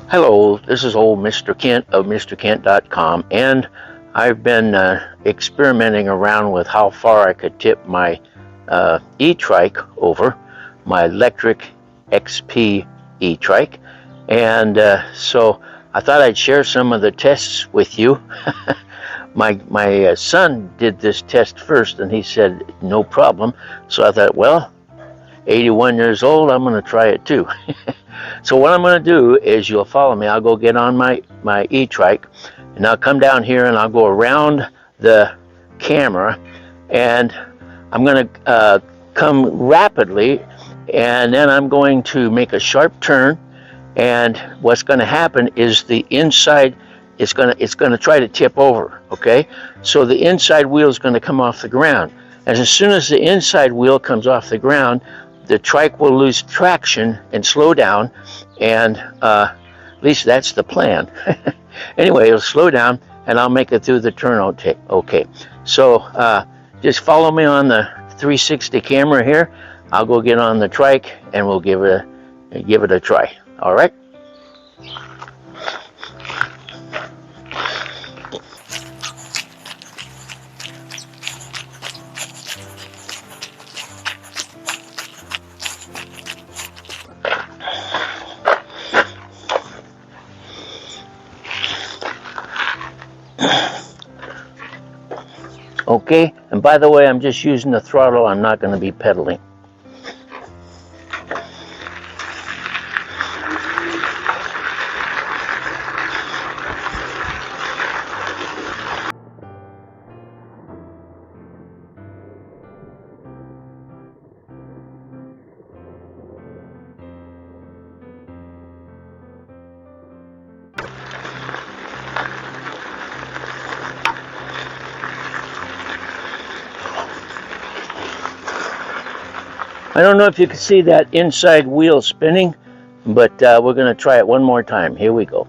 Hello, this is old Mr. Kent of MrKent.com, and I've been experimenting around with how far I could tip my E-Trike over, my electric XP E-Trike, and so I thought I'd share some of the tests with you. My son did this test first, and he said no problem, so I thought, well, 81 years old, I'm going to try it too. So what I'm going to do is you'll follow me. I'll go get on my E-Trike, and I'll come down here and I'll go around the camera, and I'm going to come rapidly, and then I'm going to make a sharp turn, and what's going to happen is the inside it's going to try to tip over, okay? So the inside wheel is going to come off the ground. And as soon as the inside wheel comes off the ground, the trike will lose traction and slow down, and at least that's the plan. Anyway, it'll slow down, and I'll make it through the turn. Okay, so just follow me on the 360 camera here. I'll go get on the trike, and we'll give it a try. All right. Okay, and by the way, I'm just using the throttle. I'm not going to be pedaling. I don't know if you can see that inside wheel spinning, but we're going to try it one more time. Here we go.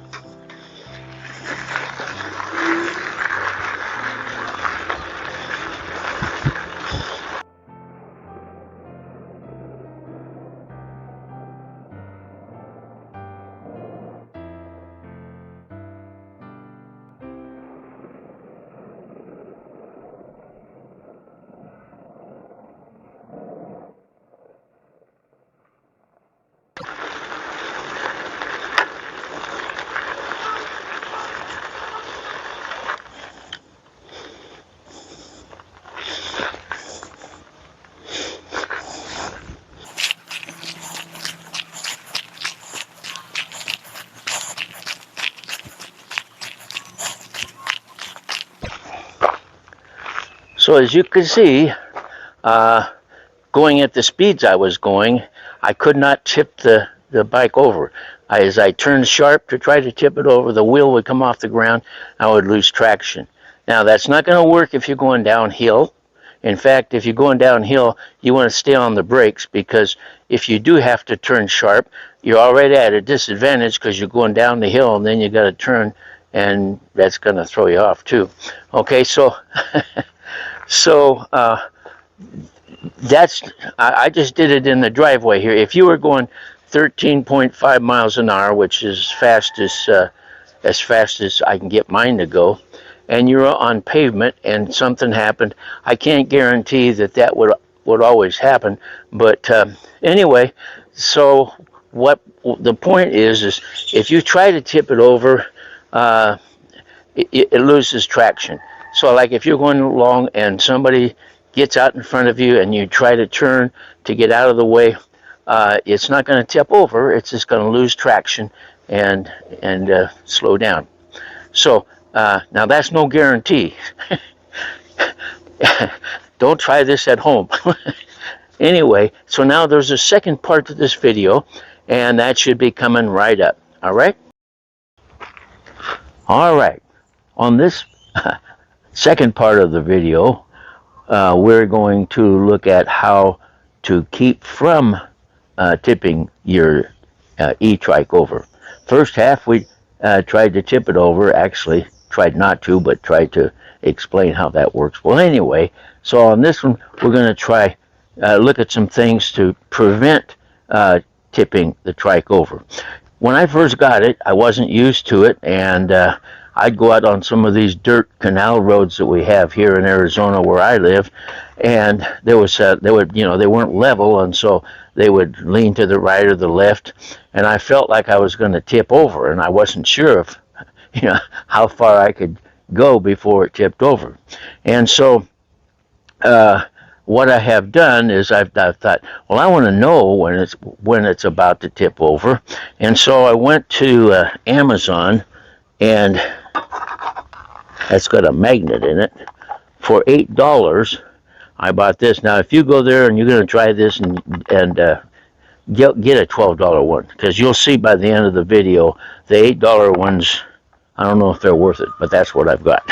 So as you can see, going at the speeds I was going, I could not tip the bike over. As I turned sharp to try to tip it over, the wheel would come off the ground. I would lose traction. Now that's not going to work if you're going downhill. In fact, if you're going downhill, you want to stay on the brakes, because if you do have to turn sharp, you're already at a disadvantage because you're going down the hill, and then you got to turn, and that's going to throw you off too. Okay, so so I just did it in the driveway here. If you were going 13.5 miles an hour, which is as fast as I can get mine to go, and you're on pavement and something happened, I can't guarantee that would always happen. But anyway, so what the point is if you try to tip it over, it loses traction. So like if you're going along and somebody gets out in front of you and you try to turn to get out of the way, it's not going to tip over. It's just going to lose traction and slow down. So now that's no guarantee. Don't try this at home. Anyway, so now there's a second part to this video, and that should be coming right up. All right? All right. On this second part of the video, we're going to look at how to keep from tipping your E-Trike over. First half, we tried to tip it over. Actually, tried not to, but tried to explain how that works. Well, anyway, so on this one, we're going to try look at some things to prevent tipping the trike over. when I first got it, I wasn't used to it, and I'd go out on some of these dirt canal roads that we have here in Arizona where I live, and they would, they weren't level, and so they would lean to the right or the left, and I felt like I was going to tip over, and I wasn't sure if, how far I could go before it tipped over, and so what I have done is I've thought, well, I want to know when it's about to tip over, and so I went to Amazon, and that's got a magnet in it. For $8, I bought this. Now, if you go there and you're going to try this and get a $12 one, because you'll see by the end of the video the $8 ones. I don't know if they're worth it, but that's what I've got.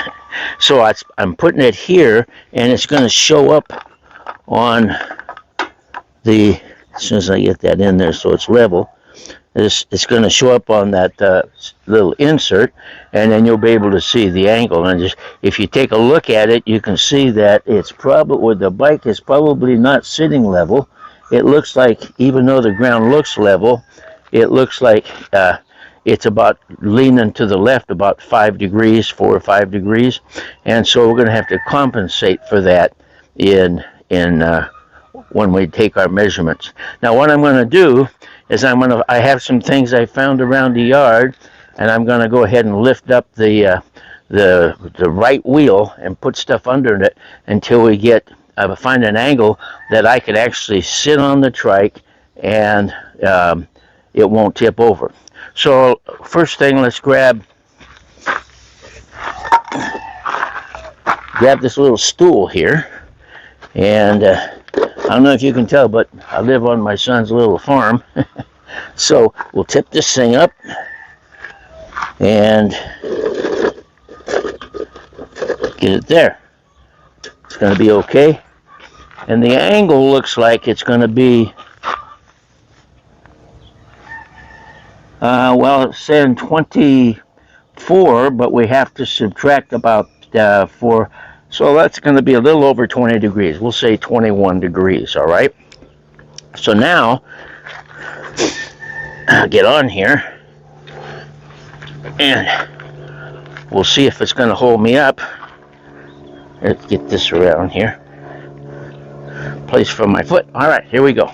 So I'm putting it here, and it's going to show up on as soon as I get that in there so it's level, it's going to show up on that little insert, and then you'll be able to see the angle. And if you take a look at it, you can see that the bike is probably not sitting level. It looks like, even though the ground looks level, it looks like it's about leaning to the left about 4 or 5 degrees, and so we're going to have to compensate for that when we take our measurements. Now, what I'm going to do is I have some things I found around the yard, and I'm going to go ahead and lift up the right wheel and put stuff under it until we find an angle that I could actually sit on the trike and it won't tip over. So first thing, let's grab this little stool here, and I don't know if you can tell, but I live on my son's little farm. So we'll tip this thing up and get it there. It's going to be okay, and the angle looks like it's going to be it's saying 24, but we have to subtract about 4, so that's going to be a little over 20 degrees. We'll say 21 degrees, all right? So now, I'll get on here, and we'll see if it's going to hold me up. Let's get this around here. Place for my foot. All right, here we go.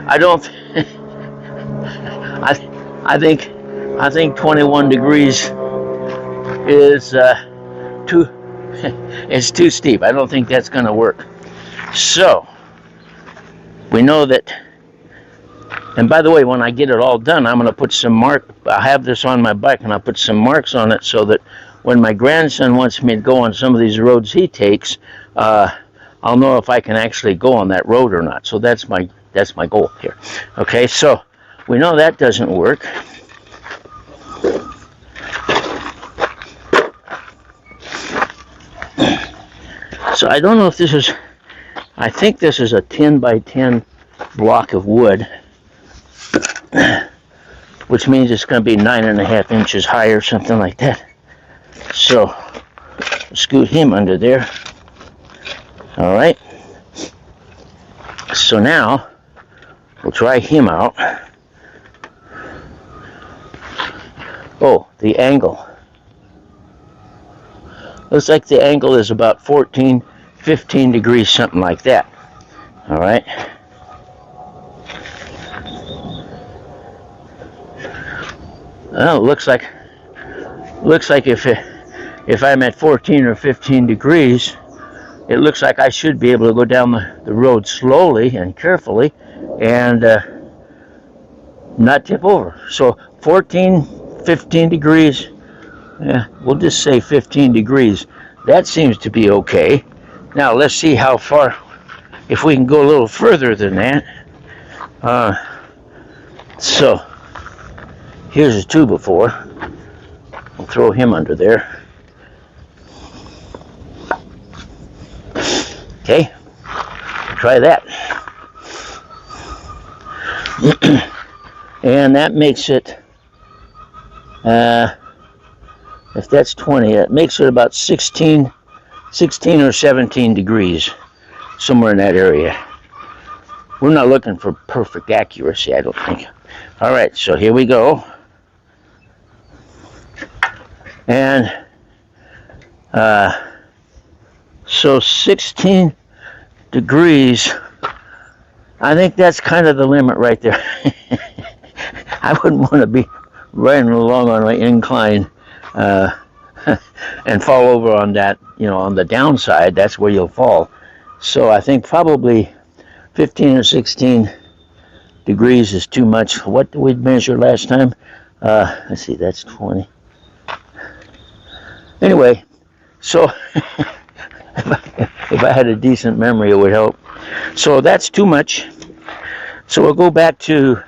I think 21 degrees is too steep. I don't think that's going to work. So we know that. And by the way, when I get it all done, I'm going to put some I have this on my bike, and I'll put some marks on it so that when my grandson wants me to go on some of these roads he takes, I'll know if I can actually go on that road or not. So that's my goal here. Okay, so we know that doesn't work. So I don't know if this is, I think this is a 10 by 10 block of wood, which means it's going to be 9.5 inches high or something like that. So scoot him under there. All right. So now we'll try him out. Oh, the angle. Looks like the angle is about 14, 15 degrees, something like that. All right. Well, it looks like if I'm at 14 or 15 degrees, it looks like I should be able to go down the road slowly and carefully and not tip over. So 14, 15 degrees, yeah, we'll just say 15 degrees. That seems to be okay. Now let's see how far, if we can go a little further than that. So here's a 2x4. We'll throw him under there. Okay, try that. And that makes it, if that's 20, that makes it about 16 or 17 degrees, somewhere in that area. we're not looking for perfect accuracy, I don't think. All right, so here we go. And so 16 degrees, I think that's kind of the limit right there. I wouldn't want to be riding along on an incline and fall over on that, on the downside. That's where you'll fall. So I think probably 15 or 16 degrees is too much. What did we measure last time? Let's see, that's 20. Anyway, so if I had a decent memory, it would help. So that's too much. So we'll go back to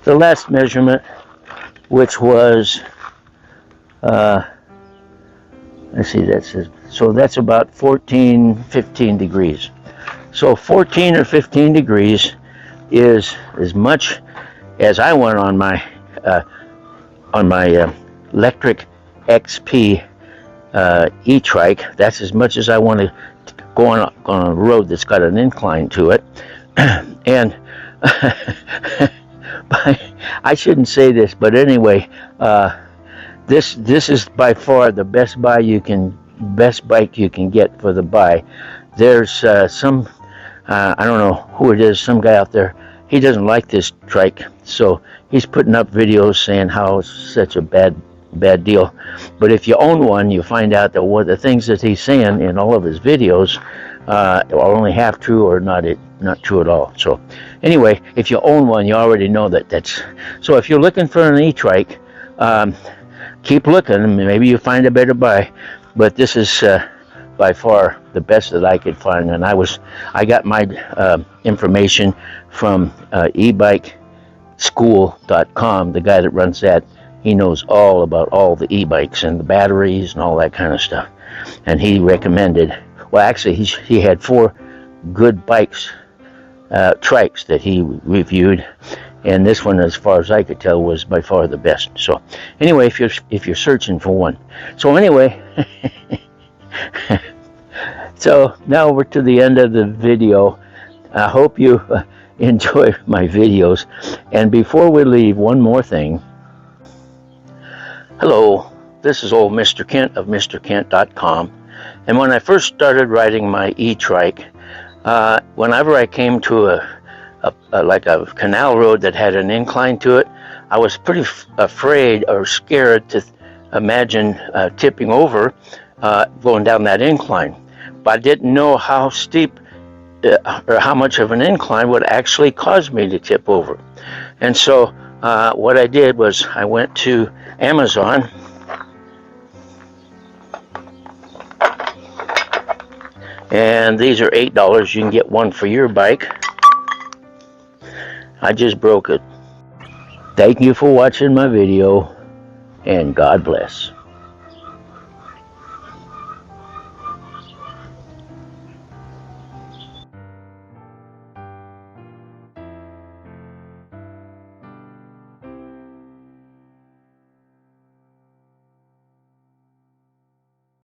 the last measurement, which was, let's see, so that's about 14, 15 degrees. So 14 or 15 degrees is as much as I went on my electric XP E-Trike. That's as much as I want to go on a road that's got an incline to it. And I shouldn't say this, but anyway, this is by far the best bike you can get for the buy. There's some I don't know who it is, some guy out there. He doesn't like this trike, so he's putting up videos saying how it's such a bad deal. But if you own one, you find out that what the things that he's saying in all of his videos are only half true or not true at all. So anyway, if you own one, you already know that's. So if you're looking for an E-Trike, keep looking. Maybe you find a better buy. But this is by far the best that I could find, and I got my information from ebikeschool.com. The guy that runs that, he knows all about all the e-bikes and the batteries and all that kind of stuff. And he recommended, well, actually, he had 4 good bikes, trikes that he reviewed, and this one, as far as I could tell, was by far the best. So anyway, if you're searching for one. So anyway, so now we're to the end of the video. I hope you enjoy my videos. And before we leave, one more thing. Hello, this is old Mr. Kent of MrKent.com. And when I first started riding my E-Trike, whenever I came to like a canal road that had an incline to it, I was pretty afraid or scared to imagine tipping over going down that incline. But I didn't know how steep or how much of an incline would actually cause me to tip over. And so what I did was I went to Amazon and these are $8. You can get one for your bike. I just broke it. Thank you for watching my video, and God bless.